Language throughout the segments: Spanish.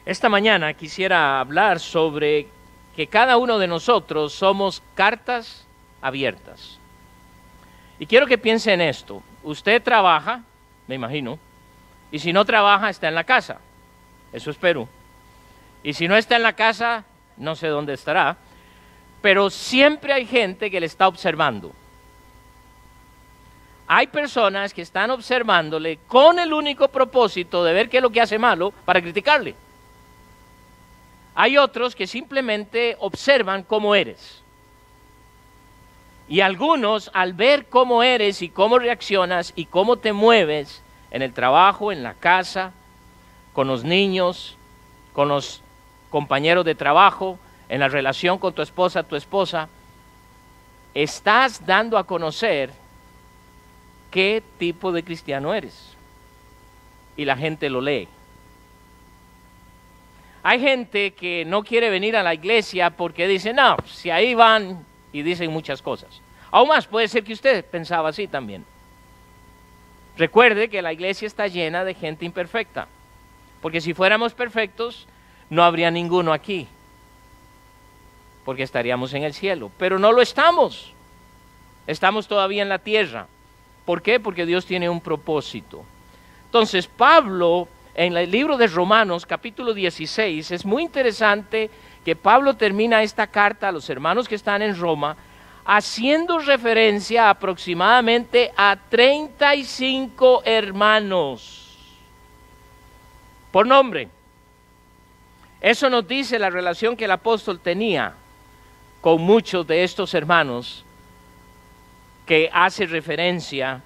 Esta mañana quisiera hablar sobre que cada uno de nosotros somos cartas abiertas. Y quiero que piense en esto. Usted trabaja, me imagino, y si no trabaja está en la casa. Eso espero. Y si no está en la casa, no sé dónde estará, pero siempre hay gente que le está observando. Hay personas que están observándole con el único propósito de ver qué es lo que hace malo para criticarle. Hay otros que simplemente observan cómo eres. Y algunos, al ver cómo eres y cómo reaccionas y cómo te mueves en el trabajo, en la casa, con los niños, con los compañeros de trabajo, en la relación con tu esposa, estás dando a conocer qué tipo de cristiano eres. Y la gente lo lee. Hay gente que no quiere venir a la iglesia porque dice, no, si ahí van y dicen muchas cosas. Aún más, puede ser que usted pensaba así también. Recuerde que la iglesia está llena de gente imperfecta, porque si fuéramos perfectos, no habría ninguno aquí, porque estaríamos en el cielo, pero no lo estamos. Estamos todavía en la tierra. ¿Por qué? Porque Dios tiene un propósito. Entonces, Pablo, en el libro de Romanos, capítulo 16, es muy interesante que Pablo termina esta carta a los hermanos que están en Roma, haciendo referencia aproximadamente a 35 hermanos, por nombre. Eso nos dice la relación que el apóstol tenía con muchos de estos hermanos que hace referencia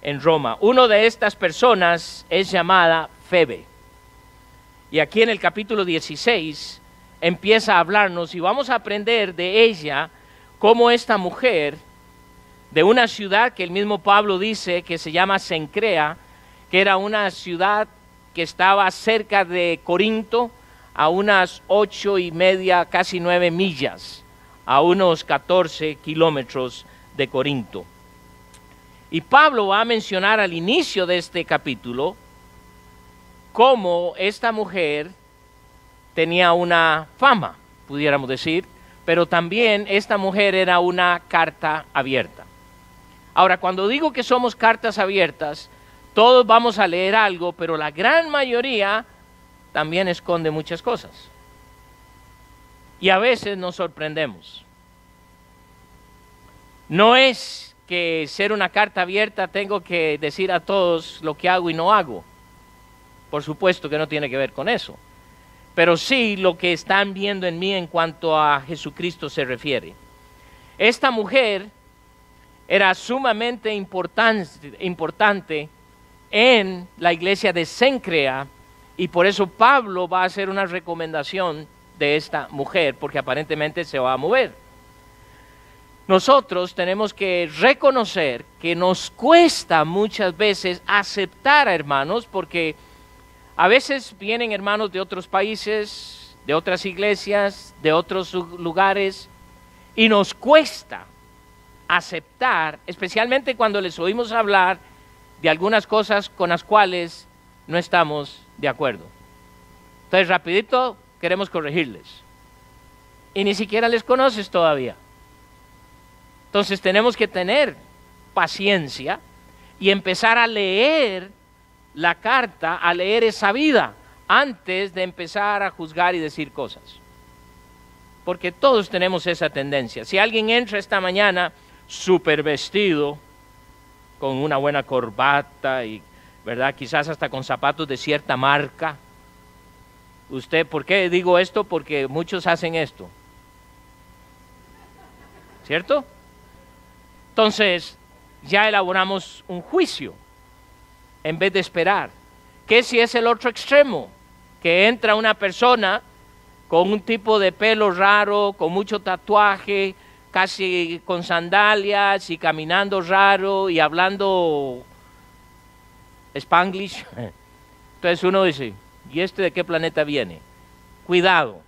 en Roma. Una de estas personas es llamada Febe. Y aquí en el capítulo 16 empieza a hablarnos y vamos a aprender de ella cómo esta mujer de una ciudad que el mismo Pablo dice que se llama Cencrea, que era una ciudad que estaba cerca de Corinto, a unas 8:30, casi 9 millas, a unos 14 kilómetros de Corinto. Y Pablo va a mencionar al inicio de este capítulo cómo esta mujer tenía una fama, pudiéramos decir, pero también esta mujer era una carta abierta. Ahora, cuando digo que somos cartas abiertas, todos vamos a leer algo, pero la gran mayoría también esconde muchas cosas. Y a veces nos sorprendemos. No es que ser una carta abierta tengo que decir a todos lo que hago y no hago. Por supuesto que no tiene que ver con eso. Pero sí lo que están viendo en mí en cuanto a Jesucristo se refiere. Esta mujer era sumamente importante en la iglesia de Cencrea y por eso Pablo va a hacer una recomendación de esta mujer porque aparentemente se va a mover. Nosotros tenemos que reconocer que nos cuesta muchas veces aceptar a hermanos porque a veces vienen hermanos de otros países, de otras iglesias, de otros lugares, y nos cuesta aceptar, especialmente cuando les oímos hablar de algunas cosas con las cuales no estamos de acuerdo. Entonces, rapidito, queremos corregirles. Y ni siquiera les conoces todavía. Entonces, tenemos que tener paciencia y empezar a leer la carta, a leer esa vida antes de empezar a juzgar y decir cosas. Porque todos tenemos esa tendencia. Si alguien entra esta mañana súper vestido, con una buena corbata y, ¿verdad?, quizás hasta con zapatos de cierta marca. Usted, ¿por qué digo esto? Porque muchos hacen esto. ¿Cierto? Entonces, ya elaboramos un juicio en vez de esperar. ¿Qué si es el otro extremo? Que entra una persona con un tipo de pelo raro, con mucho tatuaje, casi con sandalias y caminando raro y hablando Spanglish. Entonces uno dice, ¿y este de qué planeta viene? Cuidado,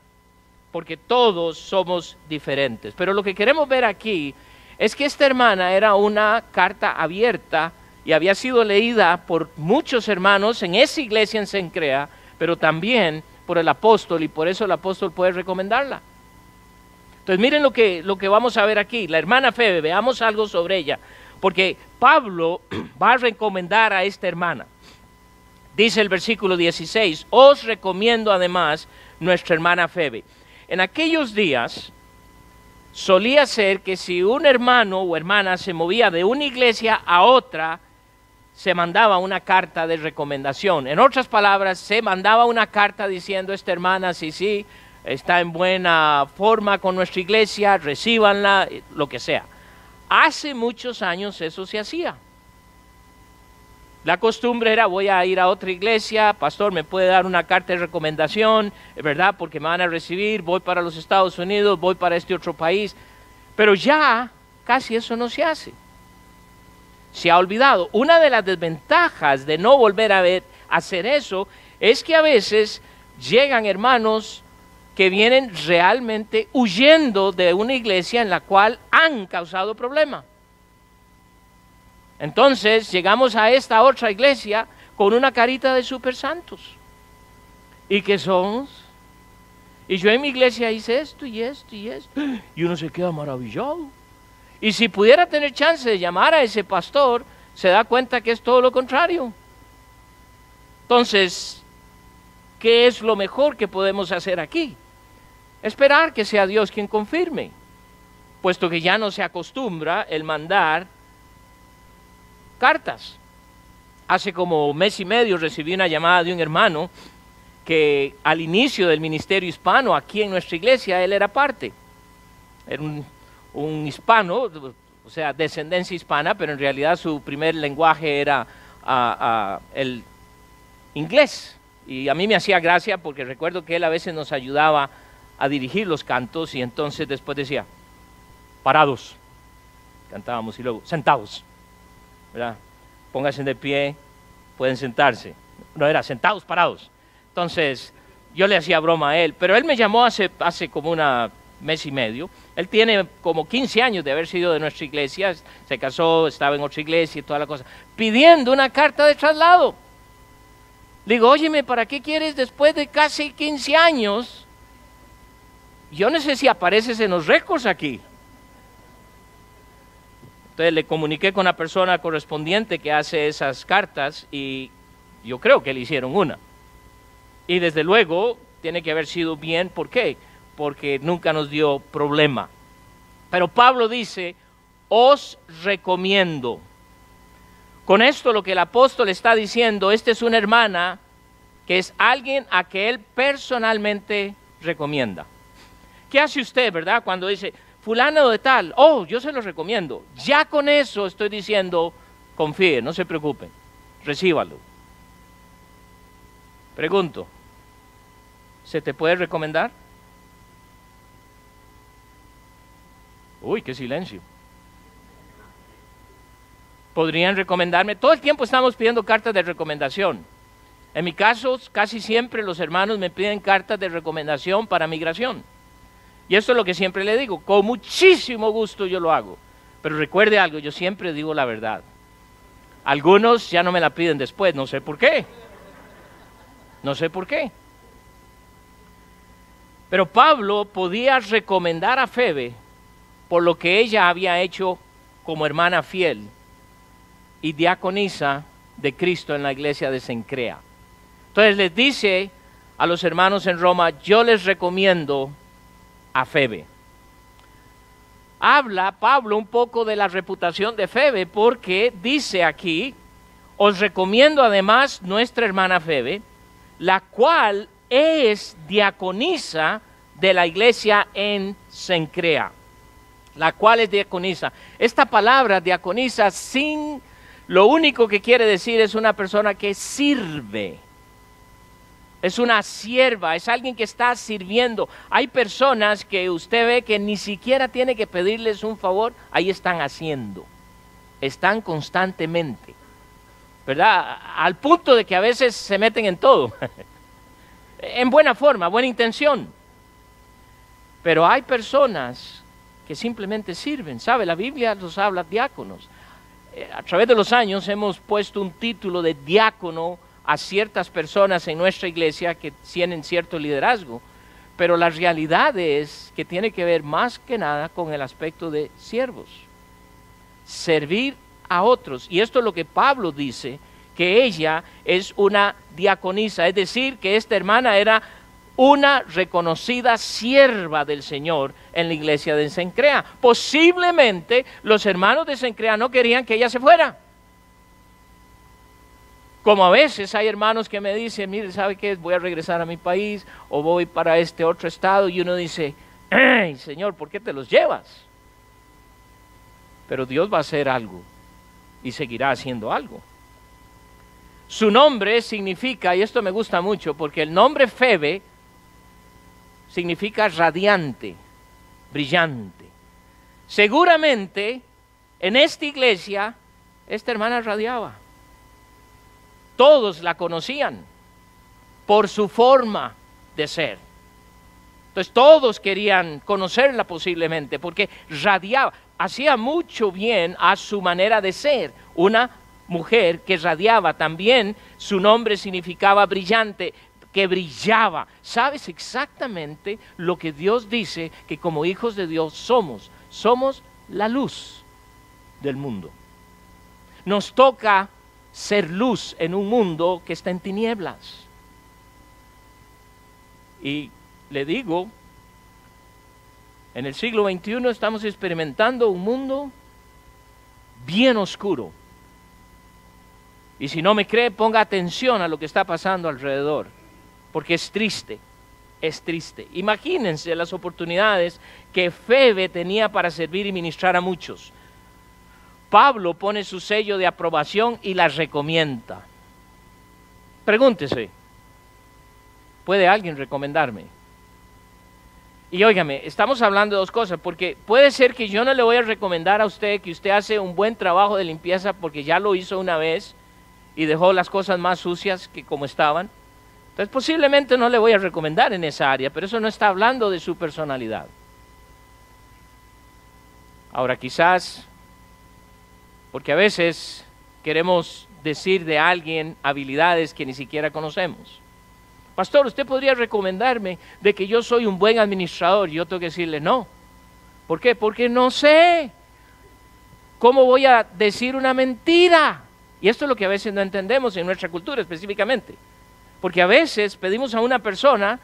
porque todos somos diferentes. Pero lo que queremos ver aquí es que esta hermana era una carta abierta y había sido leída por muchos hermanos en esa iglesia en Cencrea, pero también por el apóstol y por eso el apóstol puede recomendarla. Entonces miren lo que vamos a ver aquí. La hermana Febe, veamos algo sobre ella, porque Pablo va a recomendar a esta hermana. Dice el versículo 16, os recomiendo además nuestra hermana Febe. En aquellos días solía ser que si un hermano o hermana se movía de una iglesia a otra, se mandaba una carta de recomendación. En otras palabras, se mandaba una carta diciendo, esta hermana sí, está en buena forma con nuestra iglesia, recíbanla, lo que sea. Hace muchos años eso se hacía. La costumbre era, voy a ir a otra iglesia, pastor, me puede dar una carta de recomendación, ¿verdad? Porque me van a recibir, voy para los Estados Unidos, voy para este otro país. Pero ya casi eso no se hace. Se ha olvidado. Una de las desventajas de no volver a hacer eso es que a veces llegan hermanos que vienen realmente huyendo de una iglesia en la cual han causado problemas. Entonces llegamos a esta otra iglesia con una carita de super santos. ¿Y qué somos? Y yo en mi iglesia hice esto y esto y esto. Y uno se queda maravillado. Y si pudiera tener chance de llamar a ese pastor, se da cuenta que es todo lo contrario. Entonces, ¿qué es lo mejor que podemos hacer aquí? Esperar que sea Dios quien confirme, puesto que ya no se acostumbra el mandar cartas. Hace como un mes y medio recibí una llamada de un hermano que al inicio del ministerio hispano aquí en nuestra iglesia él era parte. Era un hispano, o sea, descendencia hispana, pero en realidad su primer lenguaje era el inglés. Y a mí me hacía gracia porque recuerdo que él a veces nos ayudaba a dirigir los cantos y entonces después decía, parados, cantábamos y luego, sentados. ¿Verdad? Pónganse de pie, pueden sentarse. No era sentados, parados. Entonces, yo le hacía broma a él, pero él me llamó hace como un mes y medio. Él tiene como 15 años de haber sido de nuestra iglesia, se casó, estaba en otra iglesia y toda la cosa, pidiendo una carta de traslado. Le digo, óyeme, ¿para qué quieres después de casi 15 años? Yo no sé si apareces en los récords aquí. Entonces le comuniqué con la persona correspondiente que hace esas cartas y yo creo que le hicieron una. Y desde luego tiene que haber sido bien. ¿Por qué? Porque nunca nos dio problema. Pero Pablo dice, os recomiendo. Con esto lo que el apóstol está diciendo, esta es una hermana que es alguien a que él personalmente recomienda. ¿Qué hace usted, verdad? Cuando dice, fulano de tal, oh, yo se lo recomiendo. Ya con eso estoy diciendo, confíe, no se preocupen, recíbalo. Pregunto, ¿se te puede recomendar? Uy, qué silencio. ¿Podrían recomendarme? Todo el tiempo estamos pidiendo cartas de recomendación. En mi caso, casi siempre los hermanos me piden cartas de recomendación para migración. Y esto es lo que siempre le digo, con muchísimo gusto yo lo hago. Pero recuerde algo, yo siempre digo la verdad. Algunos ya no me la piden después, no sé por qué. No sé por qué. Pero Pablo podía recomendar a Febe por lo que ella había hecho como hermana fiel y diaconisa de Cristo en la iglesia de Cencrea. Entonces les dice a los hermanos en Roma, yo les recomiendo a Febe. Habla Pablo un poco de la reputación de Febe porque dice aquí, os recomiendo además nuestra hermana Febe, la cual es diaconisa de la iglesia en Cencrea. La cual es diaconisa. Esta palabra diaconisa lo único que quiere decir es una persona que sirve. Es una sierva, es alguien que está sirviendo. Hay personas que usted ve que ni siquiera tiene que pedirles un favor, ahí están haciendo. Están constantemente, ¿verdad? Al punto de que a veces se meten en todo. En buena forma, buena intención. Pero hay personas que simplemente sirven. ¿Sabe? La Biblia nos habla de diáconos. A través de los años hemos puesto un título de diácono a ciertas personas en nuestra iglesia que tienen cierto liderazgo, pero la realidad es que tiene que ver más que nada con el aspecto de siervos, servir a otros. Y esto es lo que Pablo dice, que ella es una diaconisa, es decir, que esta hermana era una reconocida sierva del Señor en la iglesia de Cencrea. Posiblemente los hermanos de Cencrea no querían que ella se fuera. Como a veces hay hermanos que me dicen, mire, ¿sabe qué? Voy a regresar a mi país o voy para este otro estado, y uno dice, ¡ay, Señor, ¿por qué te los llevas? Pero Dios va a hacer algo y seguirá haciendo algo. Su nombre significa, y esto me gusta mucho, porque el nombre Febe significa radiante, brillante. Seguramente en esta iglesia esta hermana radiaba. Todos la conocían por su forma de ser. Entonces todos querían conocerla posiblemente porque radiaba, hacía mucho bien a su manera de ser. Una mujer que radiaba, también su nombre significaba brillante, que brillaba. ¿Sabes exactamente lo que Dios dice que como hijos de Dios somos? Somos la luz del mundo. Nos toca ser luz en un mundo que está en tinieblas. Y le digo, en el siglo XXI estamos experimentando un mundo bien oscuro. Y si no me cree, ponga atención a lo que está pasando alrededor, porque es triste, es triste. Imagínense las oportunidades que Febe tenía para servir y ministrar a muchos. Pablo pone su sello de aprobación y la recomienda. Pregúntese, ¿puede alguien recomendarme? Y óigame, estamos hablando de dos cosas, porque puede ser que yo no le voy a recomendar a usted que usted hace un buen trabajo de limpieza porque ya lo hizo una vez y dejó las cosas más sucias que como estaban. Entonces posiblemente no le voy a recomendar en esa área, pero eso no está hablando de su personalidad. Ahora quizás, porque a veces queremos decir de alguien habilidades que ni siquiera conocemos. Pastor, ¿usted podría recomendarme de que yo soy un buen administrador? Y yo tengo que decirle no. ¿Por qué? Porque no sé. ¿Cómo voy a decir una mentira? Y esto es lo que a veces no entendemos en nuestra cultura específicamente. Porque a veces pedimos a una persona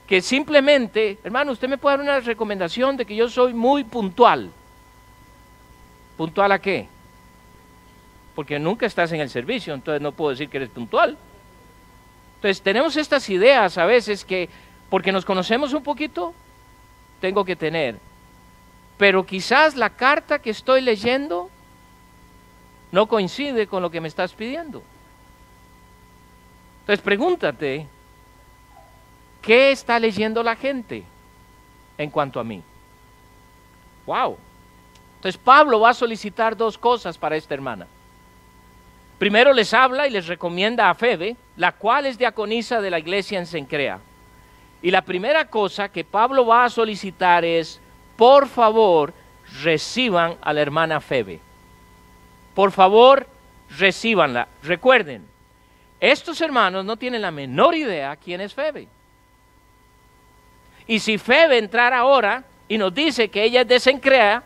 que simplemente, hermano, ¿usted me puede dar una recomendación de que yo soy muy puntual? ¿Puntual a qué? Porque nunca estás en el servicio, entonces no puedo decir que eres puntual. Entonces tenemos estas ideas a veces que, porque nos conocemos un poquito, tengo que tener. Pero quizás la carta que estoy leyendo no coincide con lo que me estás pidiendo. Entonces pregúntate, ¿qué está leyendo la gente en cuanto a mí? Wow. Entonces Pablo va a solicitar dos cosas para esta hermana. Primero les habla y les recomienda a Febe, la cual es diaconisa de la iglesia en Cencrea. Y la primera cosa que Pablo va a solicitar es, por favor, reciban a la hermana Febe. Por favor, recíbanla. Recuerden, estos hermanos no tienen la menor idea quién es Febe. Y si Febe entrara ahora y nos dice que ella es de Cencrea,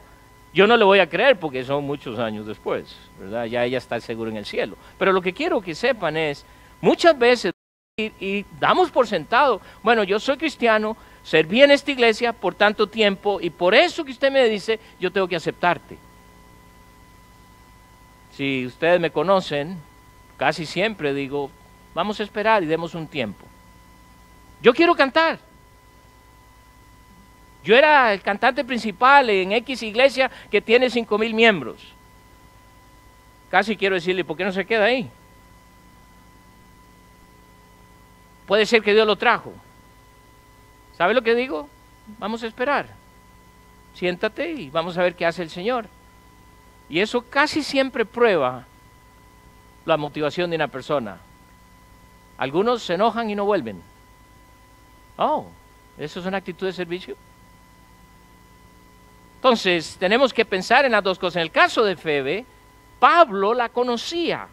yo no le voy a creer porque son muchos años después, ¿verdad? Ya ella está seguro en el cielo. Pero lo que quiero que sepan es, muchas veces y damos por sentado, bueno, yo soy cristiano, serví en esta iglesia por tanto tiempo y por eso que usted me dice, yo tengo que aceptarte. Si ustedes me conocen, casi siempre digo, vamos a esperar y demos un tiempo. Yo quiero cantar. Yo era el cantante principal en X iglesia que tiene 5,000 miembros. Casi quiero decirle, ¿por qué no se queda ahí? Puede ser que Dios lo trajo. ¿Sabe lo que digo? Vamos a esperar. Siéntate y vamos a ver qué hace el Señor. Y eso casi siempre prueba la motivación de una persona. Algunos se enojan y no vuelven. Oh, ¿eso es una actitud de servicio? Entonces, tenemos que pensar en las dos cosas. En el caso de Febe, Pablo la conocía.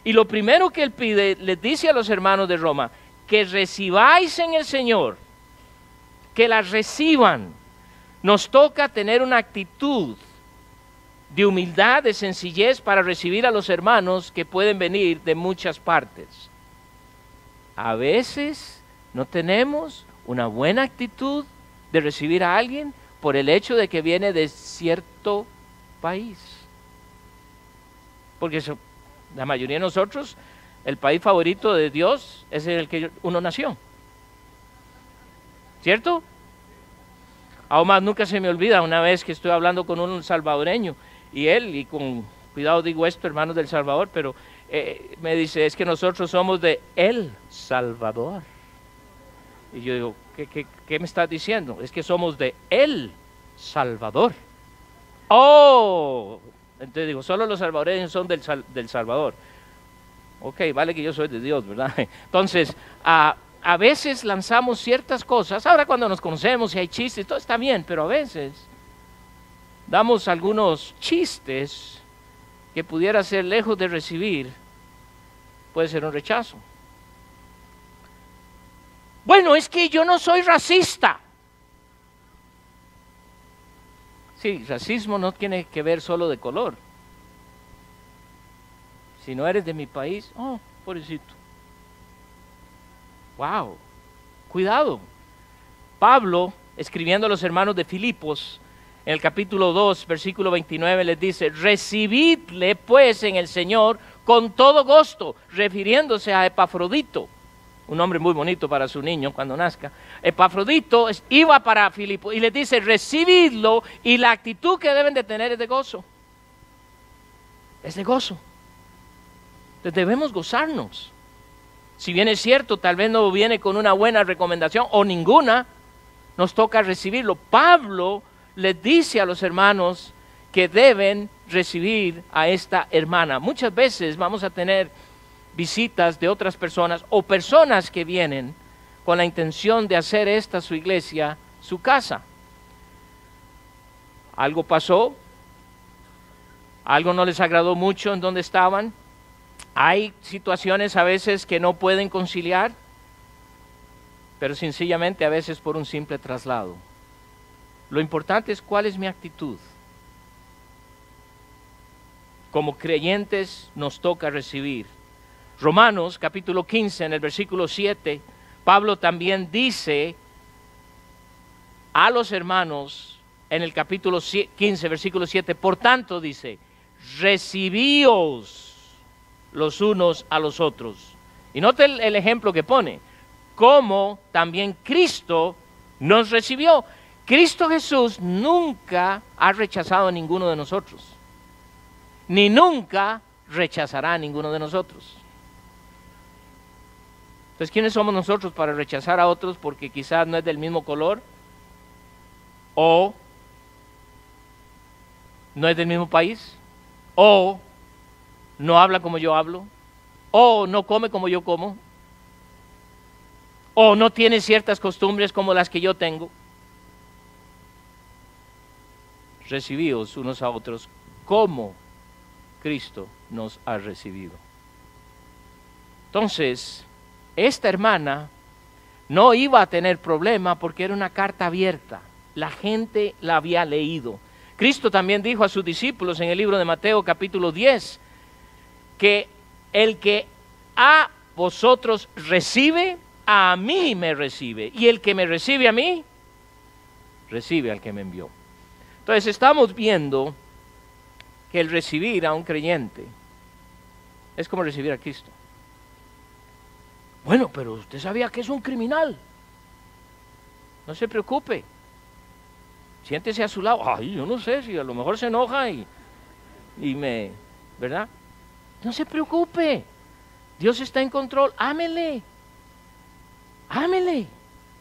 Y lo primero que él pide, les dice a los hermanos de Roma, que recibáis en el Señor, que las reciban. Nos toca tener una actitud de humildad, de sencillez para recibir a los hermanos que pueden venir de muchas partes. A veces no tenemos una buena actitud de recibir a alguien por el hecho de que viene de cierto país. Porque la mayoría de nosotros, el país favorito de Dios es en el que uno nació. ¿Cierto? Aún más, nunca se me olvida una vez que estoy hablando con un salvadoreño y con cuidado digo esto, hermanos del Salvador, pero me dice, es que nosotros somos de El Salvador. Y yo digo, ¿qué me estás diciendo? Es que somos de El Salvador. ¡Oh! Entonces digo, solo los salvadoreños son del Salvador. Ok, vale que yo soy de Dios, ¿verdad? Entonces, a veces lanzamos ciertas cosas. Ahora cuando nos conocemos y hay chistes, todo está bien, pero a veces damos algunos chistes que pudiera ser lejos de recibir, puede ser un rechazo. Bueno, es que yo no soy racista. Sí, racismo no tiene que ver solo de color. Si no eres de mi país, oh, pobrecito. Wow, cuidado. Pablo, escribiendo a los hermanos de Filipos, en el capítulo 2, versículo 29, les dice, recibidle pues en el Señor con todo gusto, refiriéndose a Epafrodito, un nombre muy bonito para su niño cuando nazca. Epafrodito iba para Filipos y les dice, recibidlo, y la actitud que deben de tener es de gozo. Es de gozo. Entonces debemos gozarnos. Si bien es cierto, tal vez no viene con una buena recomendación o ninguna, nos toca recibirlo. Pablo les dice a los hermanos que deben recibir a esta hermana. Muchas veces vamos a tener visitas de otras personas o personas que vienen con la intención de hacer esta su iglesia, su casa. Algo pasó, algo no les agradó mucho en donde estaban. Hay situaciones a veces que no pueden conciliar, pero sencillamente a veces por un simple traslado. Lo importante es cuál es mi actitud. Como creyentes nos toca recibir. Romanos capítulo 15 en el versículo 7, Pablo también dice a los hermanos en el capítulo 15 versículo 7, por tanto dice, recibíos los unos a los otros. Y note el ejemplo que pone, como también Cristo nos recibió. Cristo Jesús nunca ha rechazado a ninguno de nosotros, ni nunca rechazará a ninguno de nosotros. Entonces, ¿quiénes somos nosotros para rechazar a otros porque quizás no es del mismo color? ¿O no es del mismo país? ¿O no habla como yo hablo? ¿O no come como yo como? ¿O no tiene ciertas costumbres como las que yo tengo? Recibíos unos a otros como Cristo nos ha recibido. Entonces, esta hermana no iba a tener problema porque era una carta abierta. La gente la había leído. Cristo también dijo a sus discípulos en el libro de Mateo capítulo 10 que el que a vosotros recibe, a mí me recibe. Y el que me recibe a mí, recibe al que me envió. Entonces estamos viendo que el recibir a un creyente es como recibir a Cristo. Bueno, pero usted sabía que es un criminal. No se preocupe. Siéntese a su lado. Ay, yo no sé si a lo mejor se enoja y me, ¿verdad? No se preocupe. Dios está en control. Ámele. Ámele.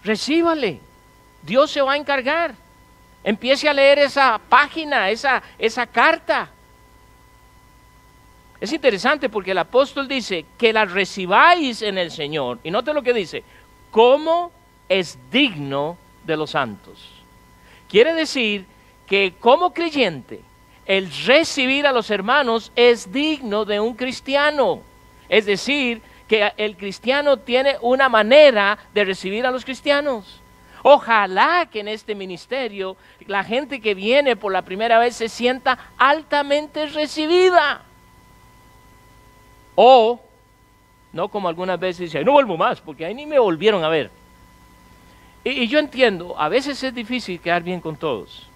Recíbale. Dios se va a encargar. Empiece a leer esa página, esa carta. Es interesante porque el apóstol dice que la recibáis en el Señor. Y note lo que dice, como es digno de los santos. Quiere decir que como creyente, el recibir a los hermanos es digno de un cristiano. Es decir, que el cristiano tiene una manera de recibir a los cristianos. Ojalá que en este ministerio la gente que viene por la primera vez se sienta altamente recibida. O, no como algunas veces dicen, no vuelvo más, porque ahí ni me volvieron a ver. Y yo entiendo, a veces es difícil quedar bien con todos.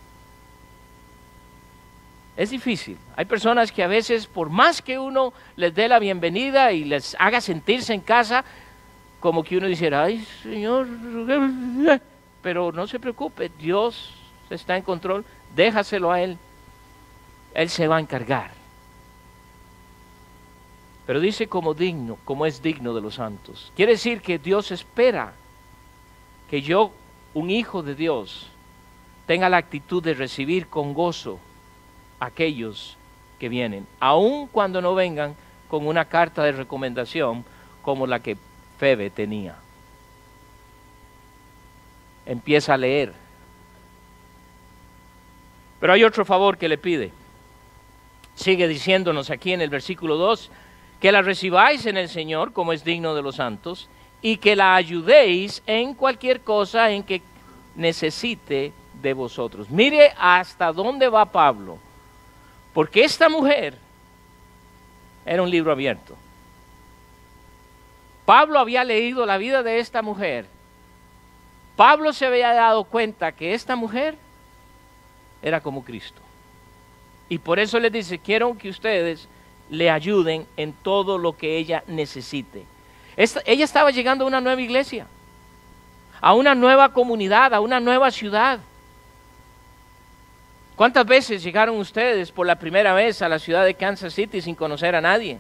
Es difícil. Hay personas que a veces, por más que uno les dé la bienvenida y les haga sentirse en casa, como que uno dijera, ay, Señor, pero no se preocupe, Dios está en control, déjaselo a Él. Él se va a encargar. Pero dice como digno, como es digno de los santos. Quiere decir que Dios espera que yo, un hijo de Dios, tenga la actitud de recibir con gozo aquellos que vienen, aun cuando no vengan con una carta de recomendación como la que Febe tenía. Empieza a leer. Pero hay otro favor que le pide. Sigue diciéndonos aquí en el versículo 2, que la recibáis en el Señor como es digno de los santos y que la ayudéis en cualquier cosa en que necesite de vosotros. Mire hasta dónde va Pablo. Porque esta mujer era un libro abierto. Pablo había leído la vida de esta mujer. Pablo se había dado cuenta que esta mujer era como Cristo. Y por eso les dice, quiero que ustedes le ayuden en todo lo que ella necesite. Ella estaba llegando a una nueva iglesia, a una nueva comunidad, a una nueva ciudad. ¿Cuántas veces llegaron ustedes por la primera vez a la ciudad de Kansas City sin conocer a nadie?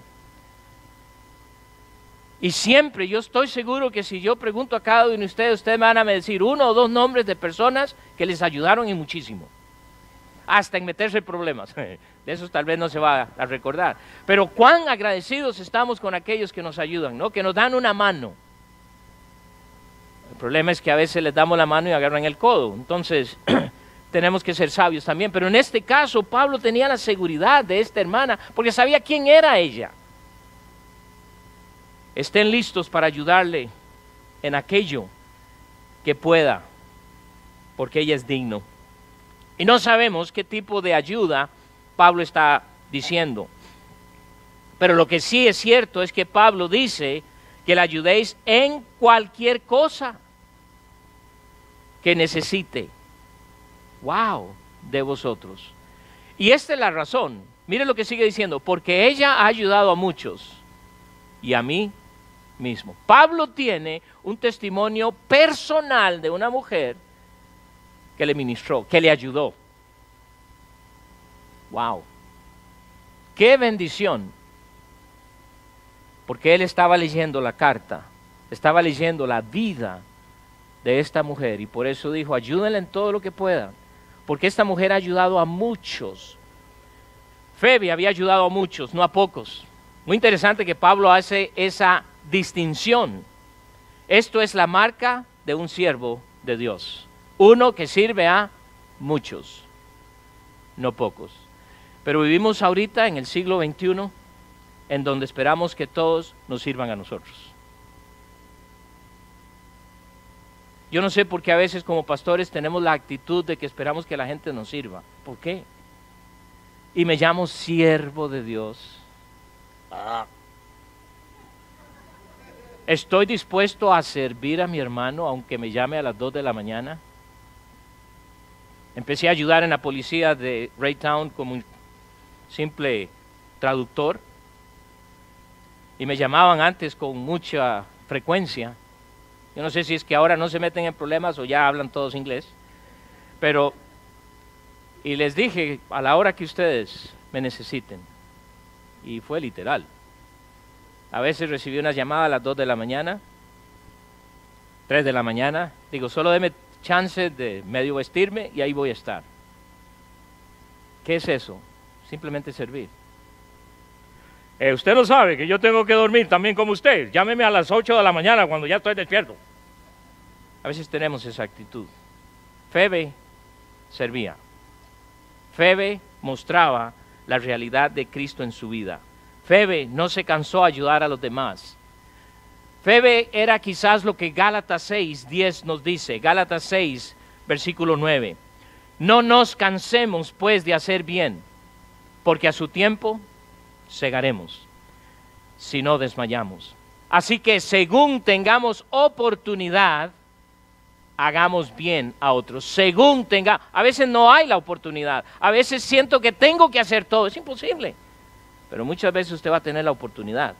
Y siempre, yo estoy seguro que si yo pregunto a cada uno de ustedes me van a decir 1 o 2 nombres de personas que les ayudaron y muchísimo. Hasta en meterse en problemas. De esos tal vez no se va a recordar. Pero cuán agradecidos estamos con aquellos que nos ayudan, ¿no? Que nos dan una mano. El problema es que a veces les damos la mano y agarran el codo. Entonces tenemos que ser sabios también, pero en este caso Pablo tenía la seguridad de esta hermana, porque sabía quién era ella. Estén listos para ayudarle en aquello que pueda, porque ella es digno. Y no sabemos qué tipo de ayuda Pablo está diciendo, pero lo que sí es cierto es que Pablo dice que la ayudéis en cualquier cosa que necesite. Wow, de vosotros. Y esta es la razón. Mire lo que sigue diciendo, porque ella ha ayudado a muchos y a mí mismo. Pablo tiene un testimonio personal de una mujer que le ministró, que le ayudó. Wow, qué bendición. Porque él estaba leyendo la carta, estaba leyendo la vida de esta mujer y por eso dijo, ayúdenla en todo lo que puedan. Porque esta mujer ha ayudado a muchos. Febe había ayudado a muchos, no a pocos. Muy interesante que Pablo hace esa distinción. Esto es la marca de un siervo de Dios. Uno que sirve a muchos, no pocos. Pero vivimos ahorita en el siglo XXI, en donde esperamos que todos nos sirvan a nosotros. Yo no sé por qué a veces como pastores tenemos la actitud de que esperamos que la gente nos sirva. ¿Por qué? Y me llamo siervo de Dios. ¿Estoy dispuesto a servir a mi hermano aunque me llame a las 2 de la mañana? Empecé a ayudar en la policía de Raytown como un simple traductor. Y me llamaban antes con mucha frecuencia. Yo no sé si es que ahora no se meten en problemas o ya hablan todos inglés. Pero, y les dije, a la hora que ustedes me necesiten. Y fue literal. A veces recibí unas llamadas a las 2 de la mañana, 3 de la mañana. Digo, solo deme chance de medio vestirme y ahí voy a estar. ¿Qué es eso? Simplemente servir. Usted no sabe que yo tengo que dormir también como usted. Llámeme a las 8 de la mañana cuando ya estoy despierto. A veces tenemos esa actitud. Febe servía. Febe mostraba la realidad de Cristo en su vida. Febe no se cansó a ayudar a los demás. Febe era quizás lo que Gálatas 6:10 nos dice. Gálatas 6, versículo 9. No nos cansemos pues de hacer bien, porque a su tiempo segaremos, si no desmayamos. Así que según tengamos oportunidad, hagamos bien a otros. Según tenga, a veces no hay la oportunidad. A veces siento que tengo que hacer todo. Es imposible. Pero muchas veces usted va a tener la oportunidad.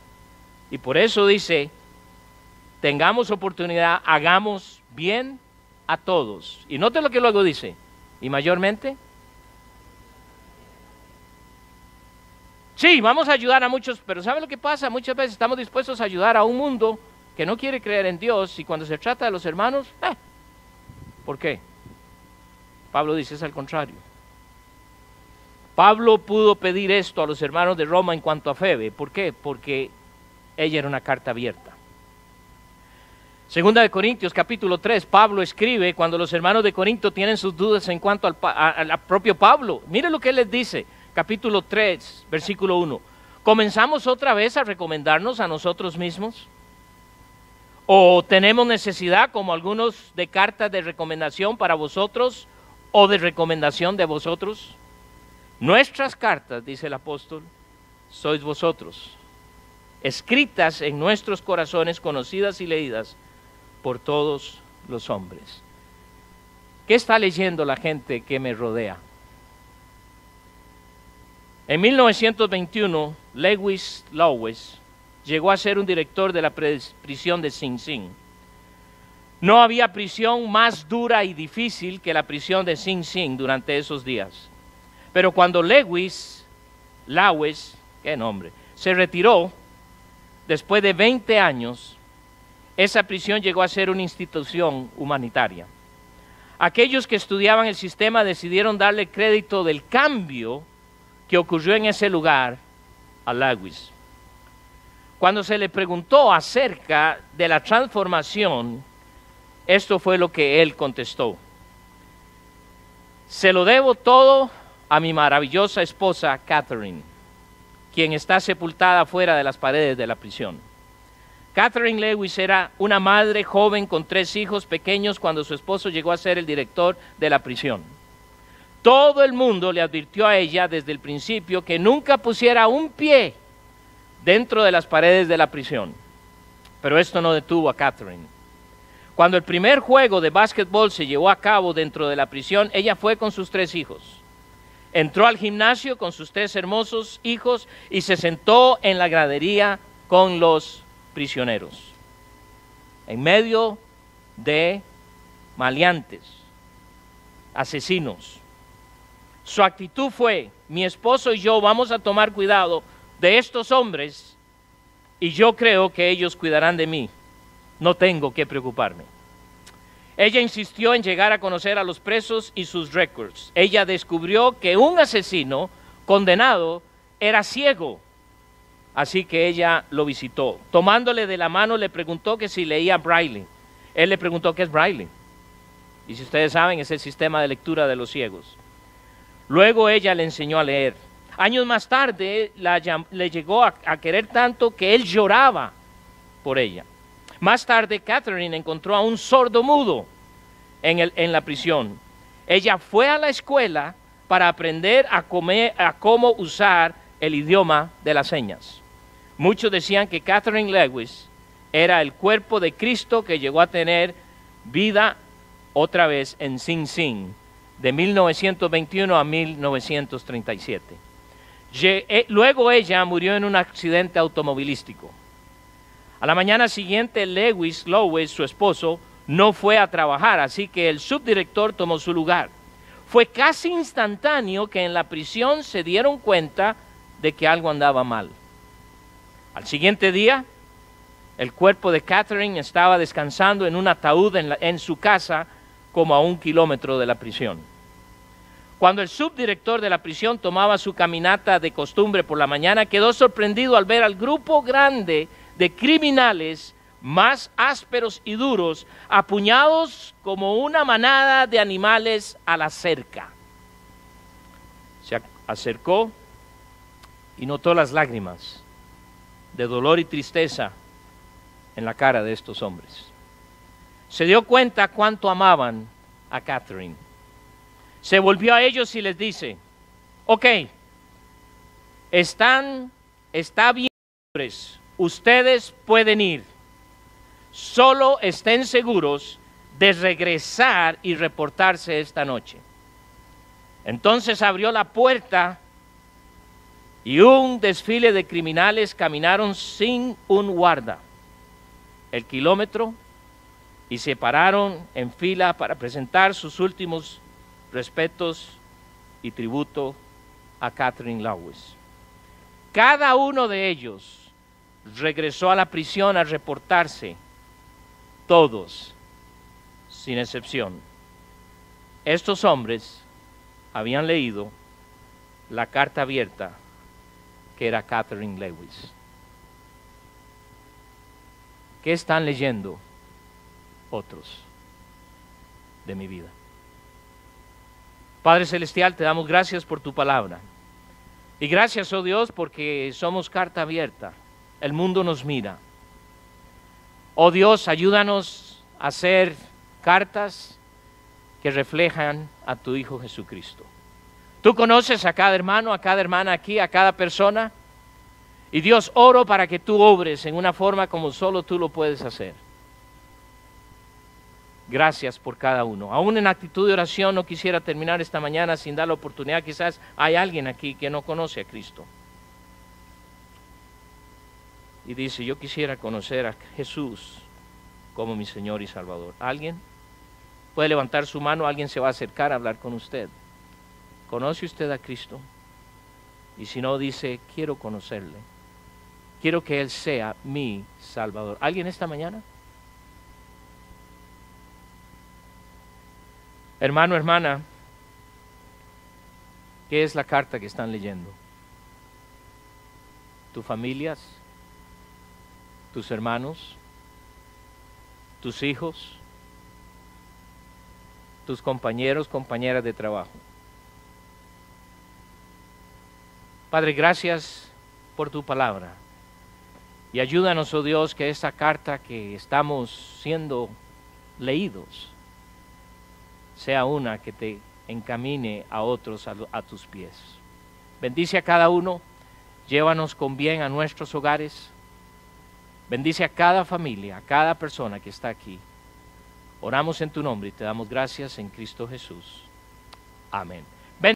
Y por eso dice, tengamos oportunidad, hagamos bien a todos. Y note lo que luego dice. Y mayormente, sí, vamos a ayudar a muchos, pero ¿sabe lo que pasa? Muchas veces estamos dispuestos a ayudar a un mundo que no quiere creer en Dios, y cuando se trata de los hermanos, ¿por qué? Pablo dice, es al contrario. Pablo pudo pedir esto a los hermanos de Roma en cuanto a Febe. ¿Por qué? Porque ella era una carta abierta. Segunda de Corintios, capítulo 3, Pablo escribe cuando los hermanos de Corinto tienen sus dudas en cuanto al propio Pablo. Mire lo que él les dice, capítulo 3, versículo 1. ¿Comenzamos otra vez a recomendarnos a nosotros mismos? ¿O tenemos necesidad, como algunos, de cartas de recomendación para vosotros o de recomendación de vosotros? Nuestras cartas, dice el apóstol, sois vosotros, escritas en nuestros corazones, conocidas y leídas por todos los hombres. ¿Qué está leyendo la gente que me rodea? En 1921, Lewis Lowes llegó a ser un director de la prisión de Sing Sing. No había prisión más dura y difícil que la prisión de Sing Sing durante esos días. Pero cuando Lewis, qué nombre, se retiró, después de 20 años, esa prisión llegó a ser una institución humanitaria. Aquellos que estudiaban el sistema decidieron darle crédito del cambio que ocurrió en ese lugar a Lewis. Cuando se le preguntó acerca de la transformación, esto fue lo que él contestó. Se lo debo todo a mi maravillosa esposa Catherine, quien está sepultada fuera de las paredes de la prisión. Catherine Lewis era una madre joven con 3 hijos pequeños cuando su esposo llegó a ser el director de la prisión. Todo el mundo le advirtió a ella desde el principio que nunca pusiera un pie dentro de las paredes de la prisión. Pero esto no detuvo a Catherine. Cuando el primer juego de básquetbol se llevó a cabo dentro de la prisión, ella fue con sus 3 hijos. Entró al gimnasio con sus 3 hermosos hijos y se sentó en la gradería con los prisioneros. En medio de maleantes, asesinos. Su actitud fue, mi esposo y yo vamos a tomar cuidado de estos hombres y yo creo que ellos cuidarán de mí. No tengo que preocuparme. Ella insistió en llegar a conocer a los presos y sus récords. Ella descubrió que un asesino condenado era ciego. Así que ella lo visitó. Tomándole de la mano le preguntó que si leía Braille. Él le preguntó qué es Braille. Y si ustedes saben, es el sistema de lectura de los ciegos. Luego ella le enseñó a leer. Años más tarde le llegó a querer tanto que él lloraba por ella. Más tarde Catherine encontró a un sordo mudo en la prisión. Ella fue a la escuela para aprender a cómo usar el idioma de las señas. Muchos decían que Catherine Lewis era el cuerpo de Cristo que llegó a tener vida otra vez en Sing Sing, de 1921 a 1937. Luego ella murió en un accidente automovilístico. A la mañana siguiente, Lewis, su esposo, no fue a trabajar, así que el subdirector tomó su lugar. Fue casi instantáneo que en la prisión se dieron cuenta de que algo andaba mal. Al siguiente día, el cuerpo de Catherine estaba descansando en un ataúd en su casa, como a 1 kilómetro de la prisión. Cuando el subdirector de la prisión tomaba su caminata de costumbre por la mañana, quedó sorprendido al ver al grupo grande de criminales más ásperos y duros, apuñados como una manada de animales a la cerca. Se acercó y notó las lágrimas de dolor y tristeza en la cara de estos hombres. Se dio cuenta cuánto amaban a Catherine. Se volvió a ellos y les dice, ok, está bien, hombres, ustedes pueden ir, solo estén seguros de regresar y reportarse esta noche. Entonces abrió la puerta y un desfile de criminales caminaron sin un guarda el kilómetro y se pararon en fila para presentar sus últimos respetos y tributo a Catherine Lawes. Cada uno de ellos regresó a la prisión a reportarse, todos, sin excepción. Estos hombres habían leído la carta abierta que era Catherine Lawes. ¿Qué están leyendo otros de mi vida? Padre Celestial, te damos gracias por tu palabra. Y gracias, oh Dios, porque somos carta abierta. El mundo nos mira. Oh Dios, ayúdanos a hacer cartas que reflejan a tu Hijo Jesucristo. Tú conoces a cada hermano, a cada hermana aquí, a cada persona. Y Dios, oro para que tú obres en una forma como solo tú lo puedes hacer. Gracias por cada uno. Aún en actitud de oración no quisiera terminar esta mañana sin dar la oportunidad. Quizás hay alguien aquí que no conoce a Cristo. Y dice, yo quisiera conocer a Jesús como mi Señor y Salvador. ¿Alguien? Puede levantar su mano, alguien se va a acercar a hablar con usted. ¿Conoce usted a Cristo? Y si no, dice, quiero conocerle. Quiero que Él sea mi Salvador. ¿Alguien esta mañana? Hermano, hermana, ¿qué es la carta que están leyendo? ¿Tus familias? ¿Tus hermanos? ¿Tus hijos? ¿Tus compañeros, compañeras de trabajo? Padre, gracias por tu palabra. Y ayúdanos, oh Dios, que esta carta que estamos siendo leídos sea una que te encamine a otros a tus pies. Bendice a cada uno, llévanos con bien a nuestros hogares. Bendice a cada familia, a cada persona que está aquí. Oramos en tu nombre y te damos gracias en Cristo Jesús. Amén.